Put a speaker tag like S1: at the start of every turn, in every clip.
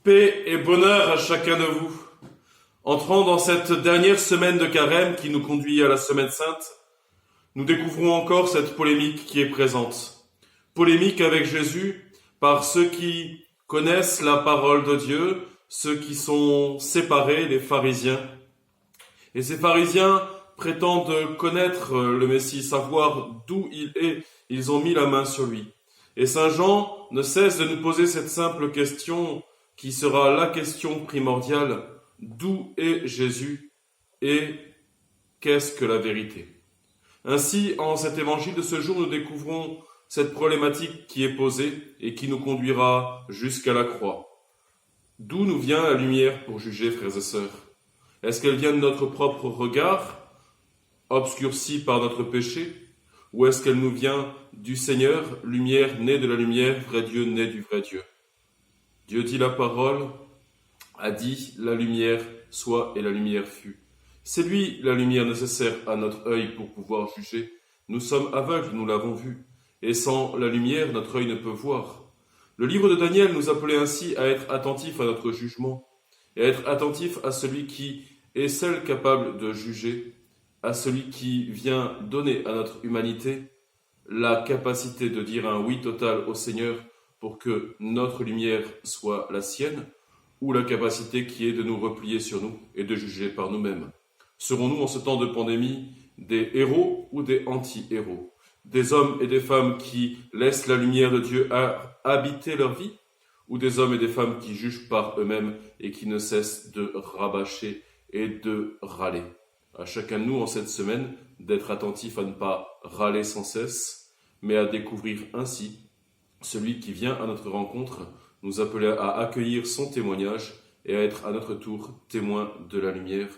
S1: Paix et bonheur à chacun de vous. Entrant dans cette dernière semaine de carême qui nous conduit à la semaine sainte, nous découvrons encore cette polémique qui est présente. Polémique avec Jésus par ceux qui connaissent la parole de Dieu, ceux qui sont séparés, les pharisiens. Et ces pharisiens prétendent connaître le Messie, savoir d'où il est. Ils ont mis la main sur lui. Et Saint Jean ne cesse de nous poser cette simple question qui sera la question primordiale. D'où est Jésus et qu'est-ce que la vérité? Ainsi, en cet évangile de ce jour, nous découvrons cette problématique qui est posée et qui nous conduira jusqu'à la croix. D'où nous vient la lumière pour juger, frères et sœurs? Est-ce qu'elle vient de notre propre regard, obscurci par notre péché? Ou est-ce qu'elle nous vient du Seigneur, lumière née de la lumière, vrai Dieu né du vrai Dieu? Dieu dit la parole, a dit la lumière soit et la lumière fut. C'est lui la lumière nécessaire à notre œil pour pouvoir juger. Nous sommes aveugles, nous l'avons vu, et sans la lumière, notre œil ne peut voir. Le livre de Daniel nous appelait ainsi à être attentifs à notre jugement, et à être attentifs à celui qui est seul capable de juger, à celui qui vient donner à notre humanité la capacité de dire un oui total au Seigneur pour que notre lumière soit la sienne, ou la capacité qui est de nous replier sur nous et de juger par nous-mêmes. Serons-nous en ce temps de pandémie des héros ou des anti-héros? Des hommes et des femmes qui laissent la lumière de Dieu habiter leur vie? Ou des hommes et des femmes qui jugent par eux-mêmes et qui ne cessent de rabâcher et de râler? À chacun de nous en cette semaine d'être attentif à ne pas râler sans cesse, mais à découvrir ainsi celui qui vient à notre rencontre, nous appeler à accueillir son témoignage et à être à notre tour témoins de la lumière.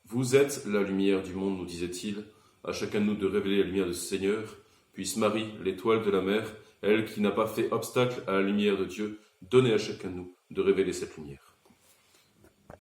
S1: Vous êtes la lumière du monde, nous disait-il. À chacun de nous de révéler la lumière de ce Seigneur. Puisse Marie, l'étoile de la mer, elle qui n'a pas fait obstacle à la lumière de Dieu, donner à chacun de nous de révéler cette lumière.